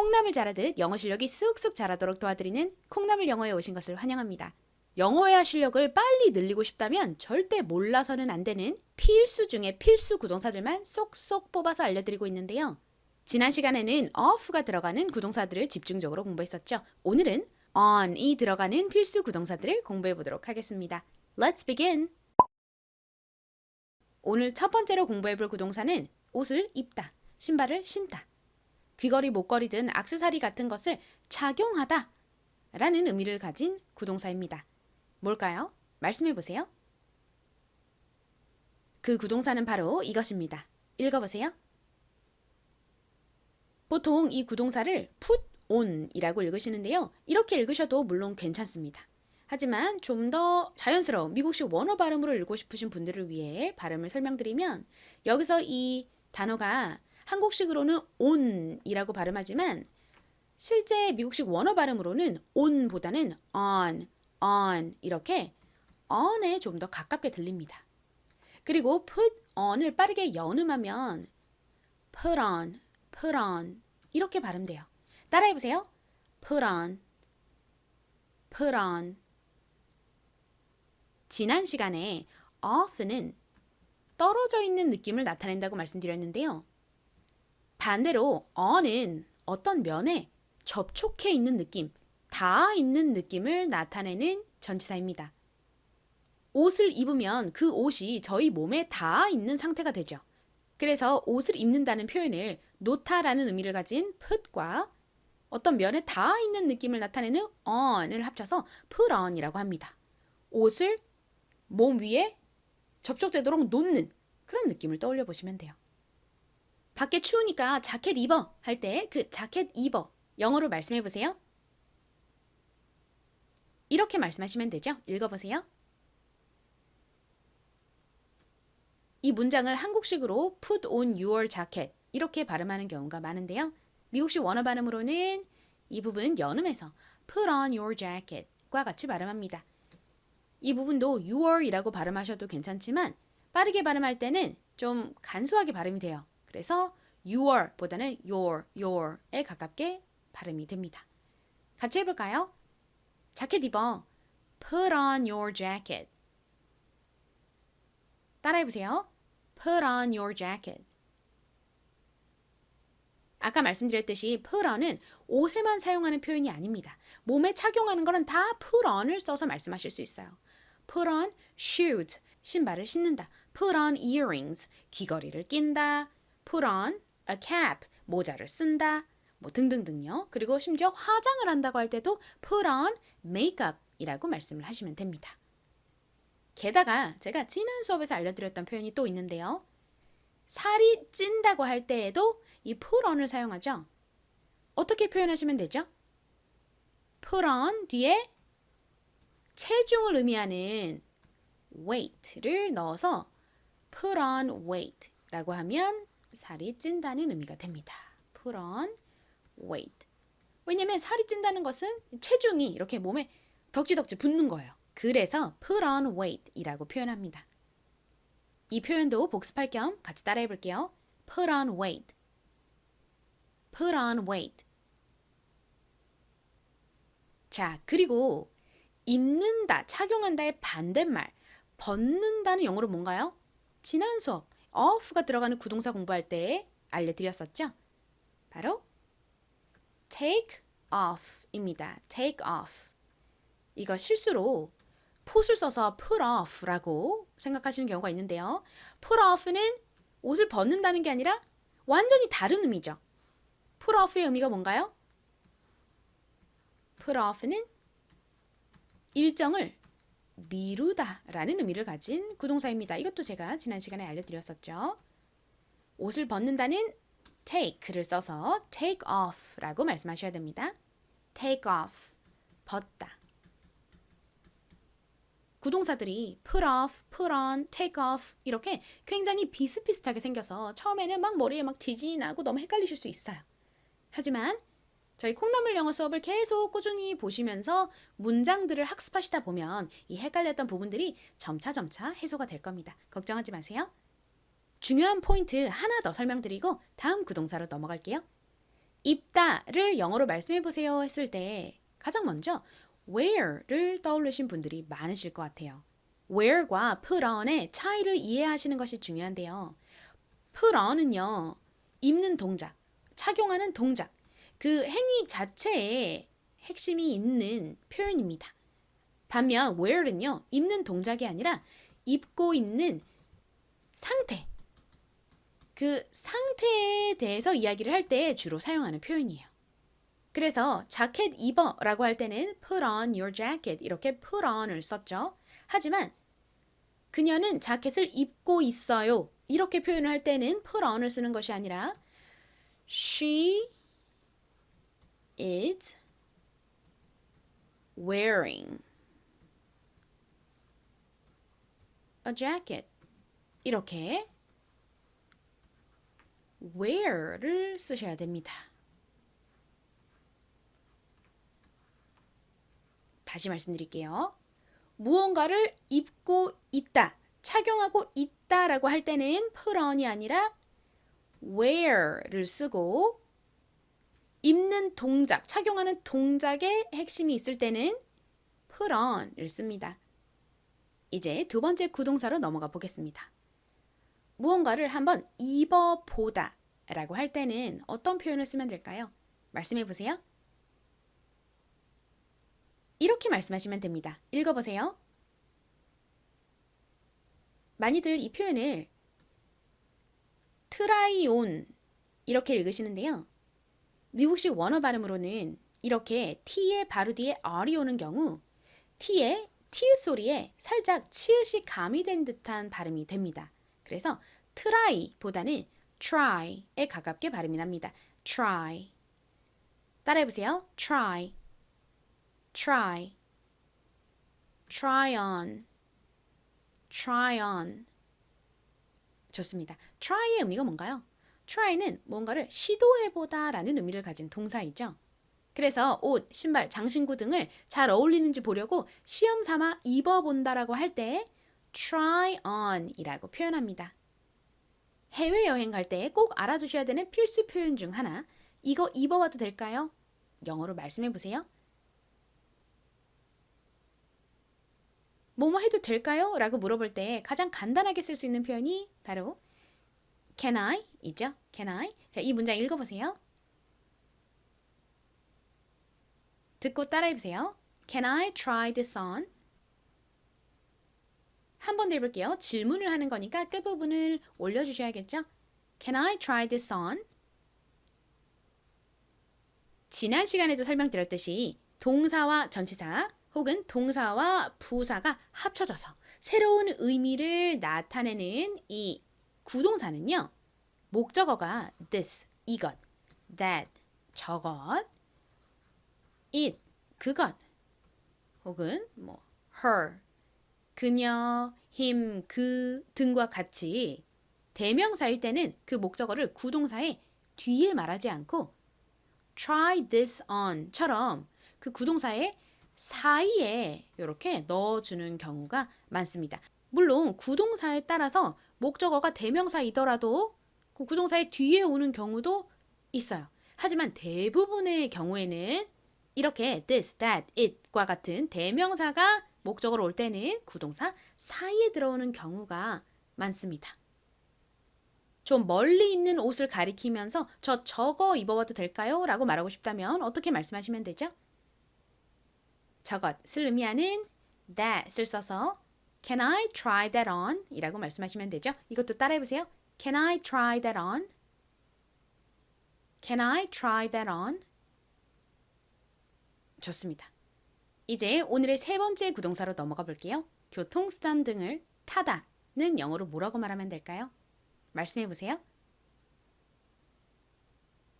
콩나물 자라듯 영어 실력이 쑥쑥 자라도록 도와드리는 콩나물 영어에 오신 것을 환영합니다. 영어회화 실력을 빨리 늘리고 싶다면 절대 몰라서는 안 되는 필수 중에 필수 구동사들만 쏙쏙 뽑아서 알려드리고 있는데요. 지난 시간에는 off가 들어가는 구동사들을 집중적으로 공부했었죠. 오늘은 on이 들어가는 필수 구동사들을 공부해 보도록 하겠습니다. Let's begin! 오늘 첫 번째로 공부해 볼 구동사는 옷을 입다, 신발을 신다, 귀걸이, 목걸이 등 액세서리 같은 것을 착용하다 라는 의미를 가진 구동사입니다. 뭘까요? 말씀해 보세요. 그 구동사는 바로 이것입니다. 읽어보세요. 보통 이 구동사를 put on 이라고 읽으시는데요. 이렇게 읽으셔도 물론 괜찮습니다. 하지만 좀 더 자연스러운 미국식 원어 발음으로 읽고 싶으신 분들을 위해 발음을 설명드리면 여기서 이 단어가 한국식으로는 on이라고 발음하지만 실제 미국식 원어 발음으로는 on보다는 on 이렇게 on에 좀 더 가깝게 들립니다. 그리고 put on을 빠르게 연음하면 put on 이렇게 발음돼요. 따라해보세요. put on. 지난 시간에 off는 떨어져 있는 느낌을 나타낸다고 말씀드렸는데요. 반대로 on은 어떤 면에 접촉해 있는 느낌, 닿아 있는 느낌을 나타내는 전치사입니다. 옷을 입으면 그 옷이 저희 몸에 닿아 있는 상태가 되죠. 그래서 옷을 입는다는 표현을 놓다라는 의미를 가진 put과 어떤 면에 닿아 있는 느낌을 나타내는 on을 합쳐서 put on이라고 합니다. 옷을 몸 위에 접촉되도록 놓는 그런 느낌을 떠올려 보시면 돼요. 밖에 추우니까 자켓 입어 할 때 그 자켓 입어 영어로 말씀해 보세요. 이렇게 말씀하시면 되죠. 읽어보세요. 이 문장을 한국식으로 put on your jacket 이렇게 발음하는 경우가 많은데요. 미국식 원어 발음으로는 이 부분 연음해서 put on your jacket과 같이 발음합니다. 이 부분도 your이라고 발음하셔도 괜찮지만 빠르게 발음할 때는 좀 간소하게 발음이 돼요. 그래서 your보다는 your에 가깝게 발음이 됩니다. 같이 해볼까요? 자켓 입어. Put on your jacket. 따라해보세요. Put on your jacket. 아까 말씀드렸듯이 put on은 옷에만 사용하는 표현이 아닙니다. 몸에 착용하는 거는 다 put on을 써서 말씀하실 수 있어요. Put on shoes, 신발을 신는다. Put on earrings, 귀걸이를 낀다. Put on a cap, 모자를 쓴다. 뭐 등등등요. 그리고 심지어 화장을 한다고 할 때도 put on makeup이라고 말씀을 하시면 됩니다. 게다가 제가 지난 수업에서 알려드렸던 표현이 또 있는데요. 살이 찐다고 할 때에도 이 put on을 사용하죠. 어떻게 표현하시면 되죠? put on 뒤에 체중을 의미하는 weight를 넣어서 put on weight라고 하면 살이 찐다는 의미가 됩니다. put on weight. 왜냐면 살이 찐다는 것은 체중이 이렇게 몸에 덕지덕지 붙는 거예요. 그래서 put on weight이라고 표현합니다. 이 표현도 복습할 겸 같이 따라해 볼게요. put on weight. put on weight. 자, 그리고 입는다, 착용한다의 반대말, 벗는다는 영어로 뭔가요? 지난 수업 off가 들어가는 구동사 공부할 때 알려드렸었죠? 바로 take off입니다. take off. 이거 실수로 put을 써서 put off라고 생각하시는 경우가 있는데요. put off는 옷을 벗는다는 게 아니라 완전히 다른 의미죠. put off의 의미가 뭔가요? put off는 일정을 미루다라는 의미를 가진 구동사입니다. 이것도 제가 지난 시간에 알려드렸었죠. 옷을 벗는다는 take를 써서 take off라고 말씀하셔야 됩니다. take off, 벗다. 구동사들이 put off, put on, take off 이렇게 굉장히 비슷비슷하게 생겨서 처음에는 막 머리에 막 지진이 나고 너무 헷갈리실 수 있어요. 하지만 저희 콩나물 영어 수업을 계속 꾸준히 보시면서 문장들을 학습하시다 보면 이 헷갈렸던 부분들이 점차 해소가 될 겁니다. 걱정하지 마세요. 중요한 포인트 하나 더 설명드리고 다음 구동사로 넘어갈게요. 입다를 영어로 말씀해 보세요 했을 때 가장 먼저 where를 떠올리신 분들이 많으실 것 같아요. where과 put on의 차이를 이해하시는 것이 중요한데요. put on은요, 입는 동작, 착용하는 동작, 그 행위 자체에 핵심이 있는 표현입니다. 반면 wear는요, 입는 동작이 아니라 입고 있는 상태, 그 상태에 대해서 이야기를 할 때 주로 사용하는 표현이에요. 그래서 자켓 입어라고 할 때는 put on your jacket 이렇게 put on을 썼죠. 하지만 그녀는 자켓을 입고 있어요. 이렇게 표현을 할 때는 put on을 쓰는 것이 아니라 she is wearing a jacket. 이렇게 wear를 쓰셔야 됩니다. 다시 말씀드릴게요. 무언가를 입고 있다, 착용하고 있다라고 할 때는 put on이 아니라 wear를 쓰고 입는 동작, 착용하는 동작에 핵심이 있을 때는 put on을 씁니다. 이제 두 번째 구동사로 넘어가 보겠습니다. 무언가를 한번 입어보다 라고 할 때는 어떤 표현을 쓰면 될까요? 말씀해 보세요. 이렇게 말씀하시면 됩니다. 읽어보세요. 많이들 이 표현을 try on 이렇게 읽으시는데요. 미국식 원어 발음으로는 이렇게 t의 바로 뒤에 r이 오는 경우 t의 티읕 소리에 살짝 치읓이 가미된 듯한 발음이 됩니다. 그래서 try 보다는 try에 가깝게 발음이 납니다. try. 따라해보세요. try, try, try on, try on. 좋습니다. try의 의미가 뭔가요? try는 뭔가를 시도해보다 라는 의미를 가진 동사이죠. 그래서 옷, 신발, 장신구 등을 잘 어울리는지 보려고 시험 삼아 입어본다라고 할 때 try on 이라고 표현합니다. 해외여행 갈 때 꼭 알아두셔야 되는 필수 표현 중 하나, 이거 입어봐도 될까요? 영어로 말씀해 보세요. 뭐뭐 해도 될까요? 라고 물어볼 때 가장 간단하게 쓸 수 있는 표현이 바로 can I 있죠? can I? 자, 이 문장 읽어보세요. 듣고 따라해보세요. Can I try this on? 한 번 더 해볼게요. 질문을 하는 거니까 끝부분을 올려주셔야겠죠? Can I try this on? 지난 시간에도 설명드렸듯이 동사와 전치사 혹은 동사와 부사가 합쳐져서 새로운 의미를 나타내는 이 구동사는요. 목적어가 this, 이것, that, 저것, it, 그것, 혹은 뭐 her, 그녀, him, 그 등과 같이 대명사일 때는 그 목적어를 구동사의 뒤에 말하지 않고 try this on처럼 그 구동사의 사이에 이렇게 넣어주는 경우가 많습니다. 물론 구동사에 따라서 목적어가 대명사이더라도 그 구동사의 뒤에 오는 경우도 있어요. 하지만 대부분의 경우에는 이렇게 this, that, it과 같은 대명사가 목적어로 올 때는 구동사 사이에 들어오는 경우가 많습니다. 좀 멀리 있는 옷을 가리키면서 저거 입어봐도 될까요? 라고 말하고 싶다면 어떻게 말씀하시면 되죠? 저것을 의미하는 that을 써서 Can I try that on? 이라고 말씀하시면 되죠. 이것도 따라해보세요. Can I try that on? Can I try that on? 좋습니다. 이제 오늘의 세 번째 구동사로 넘어가 볼게요. 교통수단 등을 타다는 영어로 뭐라고 말하면 될까요? 말씀해 보세요.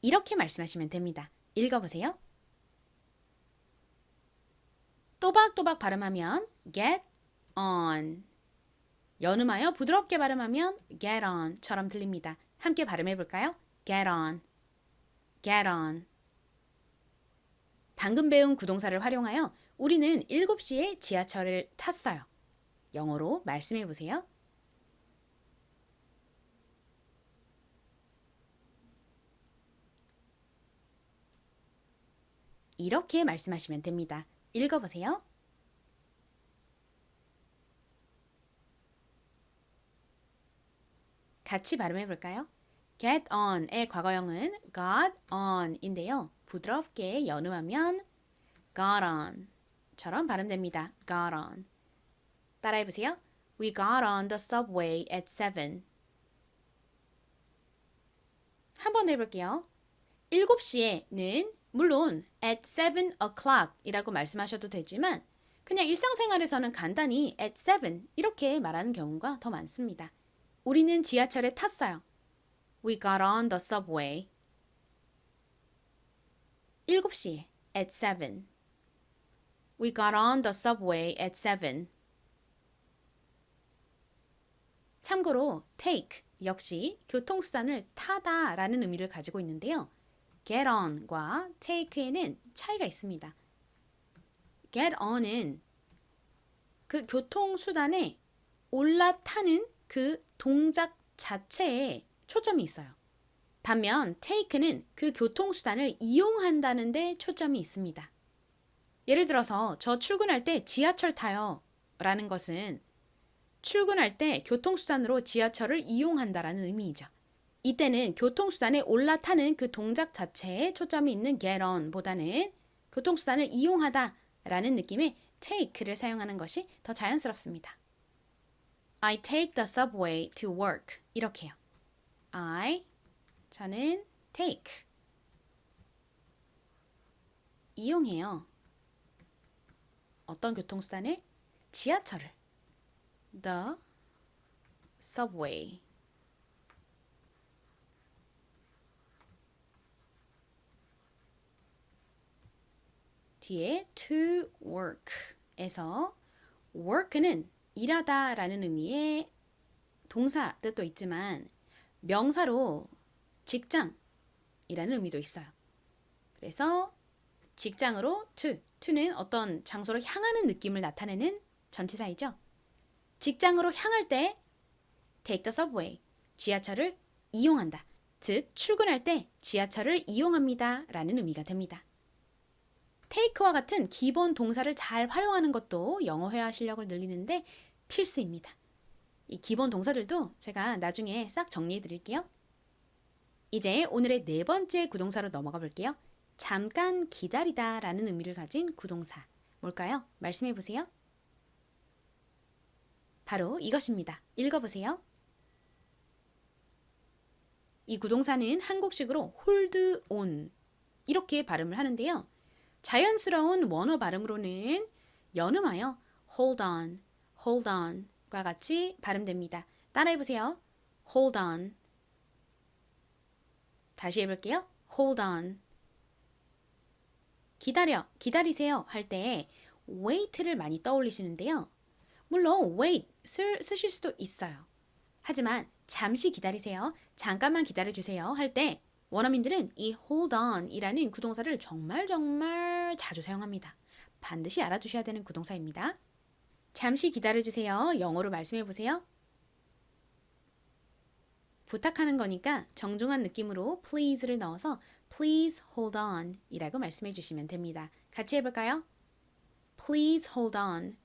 이렇게 말씀하시면 됩니다. 읽어보세요. 또박또박 발음하면 get on, 연음하여 부드럽게 발음하면 get on처럼 들립니다. 함께 발음해 볼까요? get on, get on. 방금 배운 구동사를 활용하여 우리는 7시에 지하철을 탔어요. 영어로 말씀해 보세요. 이렇게 말씀하시면 됩니다. 읽어보세요. 같이 발음해 볼까요? get on의 과거형은 got on인데요. 부드럽게 연음하면 got on 처럼 발음됩니다. got on. 따라해 보세요. We got on the subway at 7. 한번 해볼게요. 7시에는 물론 at 7 o'clock 이라고 말씀하셔도 되지만 그냥 일상생활에서는 간단히 at 7 이렇게 말하는 경우가 더 많습니다. 우리는 지하철에 탔어요. We got on the subway. 7시에 at 7. We got on the subway at 7. 참고로 take 역시 교통수단을 타다 라는 의미를 가지고 있는데요. get on과 take에는 차이가 있습니다. get on은 그 교통수단에 올라타는 그 동작 자체에 초점이 있어요. 반면 take는 그 교통수단을 이용한다는 데 초점이 있습니다. 예를 들어서 저 출근할 때 지하철 타요 라는 것은 출근할 때 교통수단으로 지하철을 이용한다라는 의미이죠. 이때는 교통수단에 올라타는 그 동작 자체에 초점이 있는 get on 보다는 교통수단을 이용하다 라는 느낌의 take를 사용하는 것이 더 자연스럽습니다. I take the subway to work. 이렇게요. 저는 take. 이용해요. 어떤 교통수단을? 지하철을. The subway. 뒤에 to work에서 work는 일하다 라는 의미의 동사 뜻도 있지만 명사로 직장이라는 의미도 있어요. 그래서 직장으로 to는 어떤 장소로 향하는 느낌을 나타내는 전치사이죠. 직장으로 향할 때 take the subway, 지하철을 이용한다. 즉 출근할 때 지하철을 이용합니다 라는 의미가 됩니다. take와 같은 기본 동사를 잘 활용하는 것도 영어 회화 실력을 늘리는데 필수입니다. 이 기본 동사들도 제가 나중에 싹 정리해 드릴게요. 이제 오늘의 네 번째 구동사로 넘어가 볼게요. 잠깐 기다리다 라는 의미를 가진 구동사. 뭘까요? 말씀해 보세요. 바로 이것입니다. 읽어보세요. 이 구동사는 한국식으로 hold on 이렇게 발음을 하는데요. 자연스러운 원어 발음으로는 연음하여 hold on과 같이 발음됩니다. 따라해보세요. hold on. 다시 해볼게요. hold on. 기다리세요 할 때 wait를 많이 떠올리시는데요. 물론 wait을 쓰실 수도 있어요. 하지만 잠시 기다리세요, 잠깐만 기다려주세요 할 때 원어민들은 이 hold on 이라는 구동사를 정말 자주 사용합니다. 반드시 알아두셔야 되는 구동사입니다. 잠시 기다려주세요. 영어로 말씀해 보세요. 부탁하는 거니까 정중한 느낌으로 please를 넣어서 please hold on 이라고 말씀해 주시면 됩니다. 같이 해볼까요? Please hold on.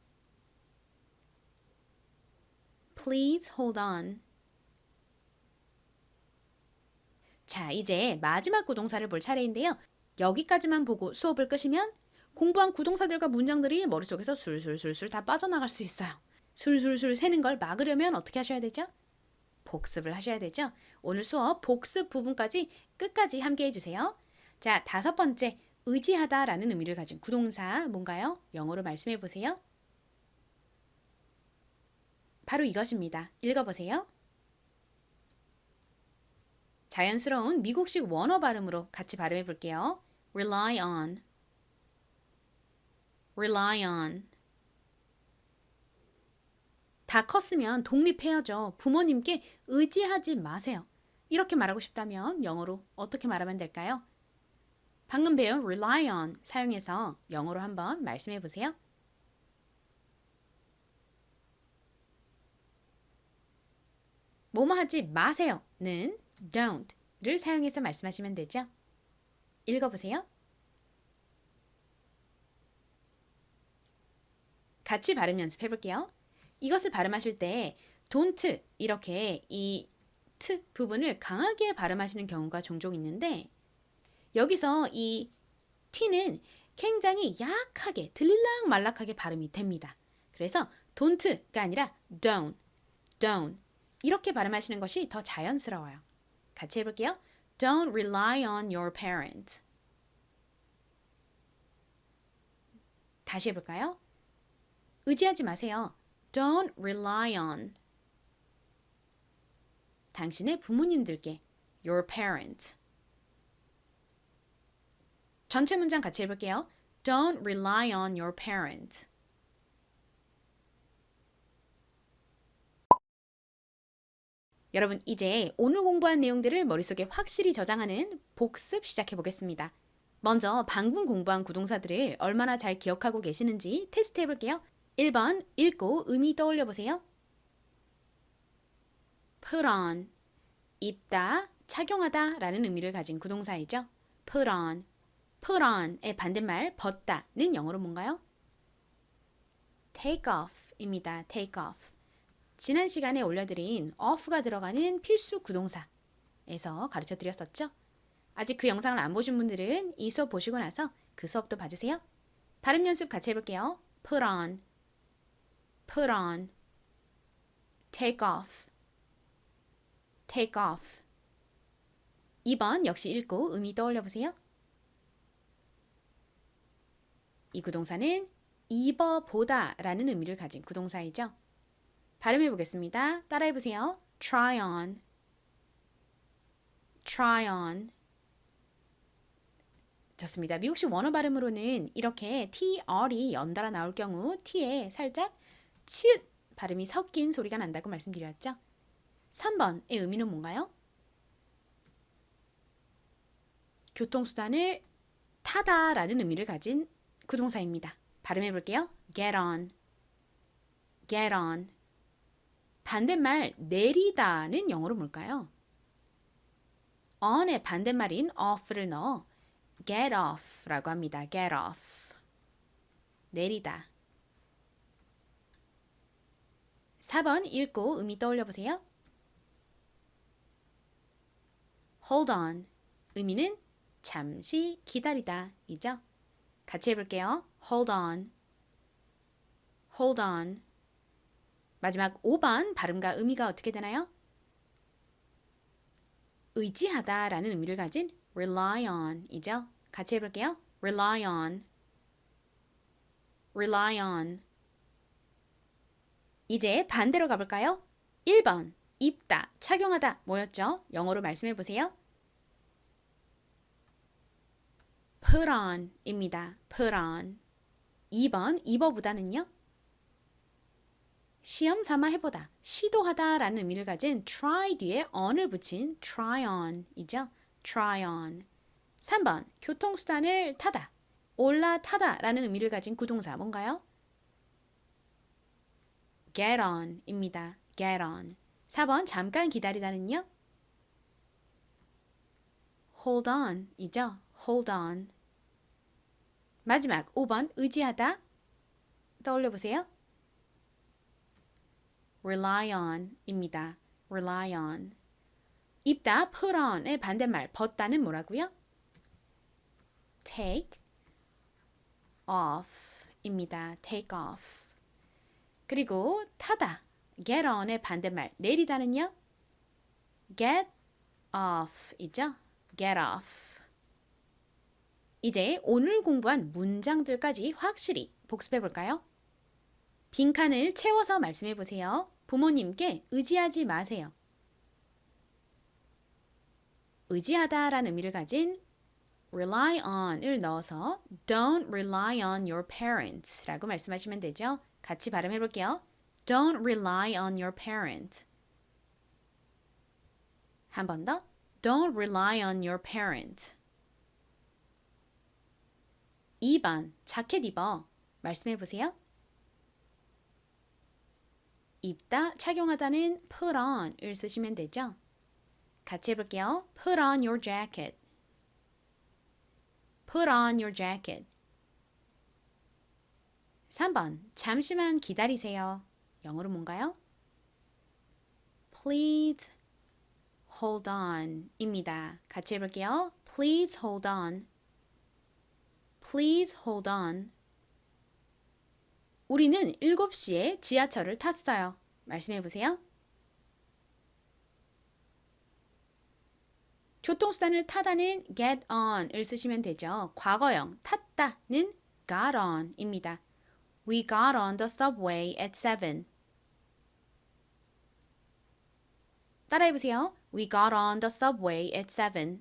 Please hold on. 자, 이제 마지막 구동사를 볼 차례인데요. 여기까지만 보고 수업을 끄시면 공부한 구동사들과 문장들이 머릿속에서 술술술술 다 빠져나갈 수 있어요. 술술술 새는 걸 막으려면 어떻게 하셔야 되죠? 복습을 하셔야 되죠. 오늘 수업 복습 부분까지 끝까지 함께 해주세요. 자, 다섯 번째, 의지하다 라는 의미를 가진 구동사 뭔가요? 영어로 말씀해 보세요. 바로 이것입니다. 읽어보세요. 자연스러운 미국식 원어 발음으로 같이 발음해 볼게요. rely on, rely on. 다 컸으면 독립해야죠. 부모님께 의지하지 마세요. 이렇게 말하고 싶다면 영어로 어떻게 말하면 될까요? 방금 배운 rely on 사용해서 영어로 한번 말씀해 보세요. 뭐뭐 하지 마세요는 don't를 사용해서 말씀하시면 되죠. 읽어보세요. 같이 발음 연습해 볼게요. 이것을 발음하실 때 don't 이렇게 이 t 부분을 강하게 발음하시는 경우가 종종 있는데 여기서 이 t는 굉장히 약하게 들락 말락하게 발음이 됩니다. 그래서 don't가 아니라 don't 이렇게 발음하시는 것이 더 자연스러워요. 같이 해볼게요. Don't rely on your parents. 다시 해볼까요? 의지하지 마세요. Don't rely on 당신의 부모님들께 your parents. 전체 문장 같이 해볼게요. Don't rely on your parents. 여러분 이제 오늘 공부한 내용들을 머릿속에 확실히 저장하는 복습 시작해 보겠습니다. 먼저 방금 공부한 구동사들을 얼마나 잘 기억하고 계시는지 테스트 해볼게요. 1번 읽고 의미 떠올려 보세요. put on 입다, 착용하다 라는 의미를 가진 구동사이죠. put on put on의 반대말 벗다는 영어로 뭔가요? take off입니다. take off 지난 시간에 올려드린 off가 들어가는 필수 구동사에서 가르쳐 드렸었죠. 아직 그 영상을 안 보신 분들은 이 수업 보시고 나서 그 수업도 봐주세요. 발음 연습 같이 해볼게요. put on put on take off take off 2번 역시 읽고 의미 떠올려 보세요. 이 구동사는 입어보다 라는 의미를 가진 구동사이죠. 발음해 보겠습니다. 따라해 보세요. try on try on 좋습니다. 미국식 원어 발음으로는 이렇게 tr이 연달아 나올 경우 t에 살짝 치읓 발음이 섞인 소리가 난다고 말씀드렸죠. 3번의 의미는 뭔가요? 교통수단을 타다 라는 의미를 가진 구동사입니다. 발음해 볼게요. get on get on 반대말 내리다는 영어로 뭘까요? on의 반대말인 off를 넣어 get off라고 합니다. get off 내리다 4번 읽고 의미 떠올려 보세요. hold on 의미는 잠시 기다리다 이죠. 같이 해볼게요. hold on hold on 마지막 5번 발음과 의미가 어떻게 되나요? 의지하다 라는 의미를 가진 rely on 이죠. 같이 해볼게요. rely on rely on 이제 반대로 가볼까요? 1번 입다, 착용하다 뭐였죠? 영어로 말씀해 보세요. put on 입니다. put on 2번 입어보다는요? 시험 삼아 해보다, 시도하다 라는 의미를 가진 try 뒤에 on을 붙인 try on 이죠. try on 3번 교통수단을 타다, 올라타다 라는 의미를 가진 구동사 뭔가요? get on 입니다. get on 4번 잠깐 기다리다는요? hold on 이죠. hold on 마지막 5번 의지하다 떠올려 보세요. rely on 입니다. rely on 입다 put on의 반대말 벗다는 뭐라고요? take off 입니다. take off 그리고 타다 get on의 반대말 내리다는요? get off 이죠? get off 이제 오늘 공부한 문장들까지 확실히 복습해 볼까요? 빈칸을 채워서 말씀해 보세요. 부모님께 의지하지 마세요. 의지하다 라는 의미를 가진 rely on을 넣어서 don't rely on your parents 라고 말씀하시면 되죠. 같이 발음해 볼게요. Don't rely on your parents. 한 번 더. Don't rely on your parents. 2번 자켓 입어. 말씀해 보세요. 입다, 착용하다는 put on을 쓰시면 되죠. 같이 해볼게요. Put on your jacket. Put on your jacket. 3번, 잠시만 기다리세요. 영어로 뭔가요? Please hold on 입니다. 같이 해볼게요. Please hold on. Please hold on. 우리는 7시에 지하철을 탔어요. 말씀해 보세요. 교통수단을 타다는 get on을 쓰시면 되죠. 과거형 탔다는 got on 입니다. We got on the subway at 7. 따라해 보세요. We got on the subway at 7.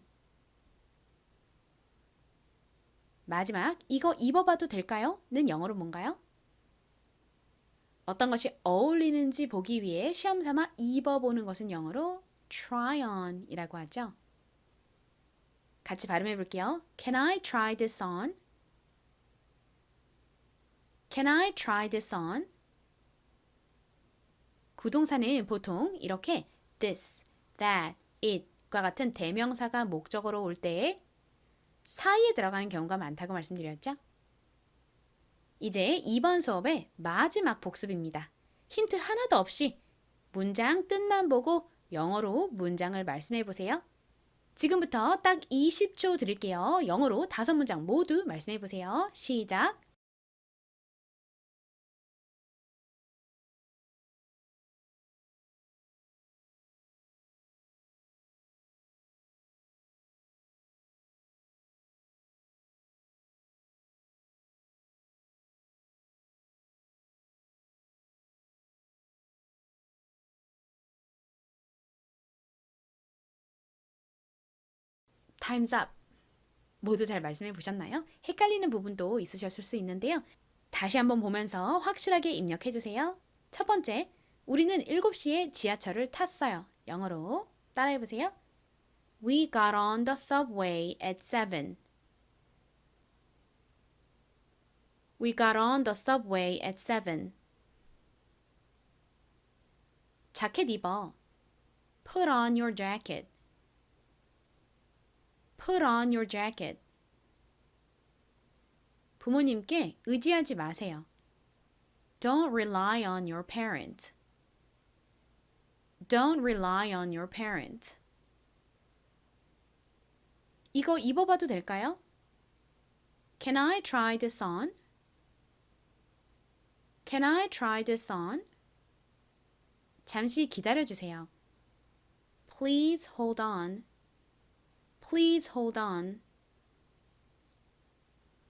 마지막, 이거 입어봐도 될까요? 는 영어로 뭔가요? 어떤 것이 어울리는지 보기 위해 시험 삼아 입어보는 것은 영어로 try on 이라고 하죠. 같이 발음해 볼게요. Can I try this on? Can I try this on? 구동사는 보통 이렇게 this, that, it과 같은 대명사가 목적어로 올 때에 사이에 들어가는 경우가 많다고 말씀드렸죠. 이제 이번 수업의 마지막 복습입니다. 힌트 하나도 없이 문장 뜻만 보고 영어로 문장을 말씀해 보세요. 지금부터 딱 20초 드릴게요. 영어로 5문장 모두 말씀해 보세요. 시작! Time's up! 모두 잘 말씀해 보셨나요? 헷갈리는 부분도 있으셨을 수 있는데요. 다시 한번 보면서 확실하게 입력해 주세요. 첫 번째, 우리는 7시에 지하철을 탔어요. 영어로 따라해 보세요. We got on the subway at 7. We got on the subway at 7. 자켓 입어. Put on your jacket. Put on your jacket. 부모님께 의지하지 마세요. Don't rely on your parents. Don't rely on your parents. 이거 입어봐도 될까요? Can I try this on? Can I try this on? 잠시 기다려주세요. Please hold on. Please hold on.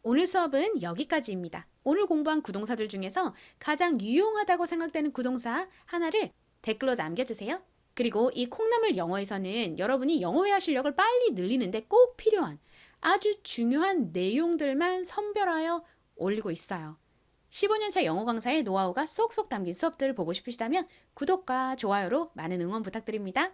오늘 수업은 여기까지입니다. 오늘 공부한 구동사들 중에서 가장 유용하다고 생각되는 구동사 하나를 댓글로 남겨주세요. 그리고 이 콩나물 영어에서는 여러분이 영어 회화 실력을 빨리 늘리는데 꼭 필요한 아주 중요한 내용들만 선별하여 올리고 있어요. 15년차 영어 강사의 노하우가 쏙쏙 담긴 수업들을 보고 싶으시다면 구독과 좋아요로 많은 응원 부탁드립니다.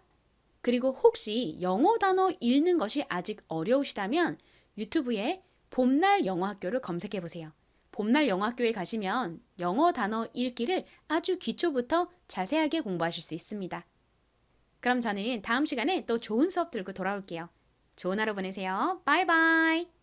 그리고 혹시 영어 단어 읽는 것이 아직 어려우시다면 유튜브에 봄날 영어학교를 검색해 보세요. 봄날 영어학교에 가시면 영어 단어 읽기를 아주 기초부터 자세하게 공부하실 수 있습니다. 그럼 저는 다음 시간에 또 좋은 수업 들고 돌아올게요. 좋은 하루 보내세요. 바이바이.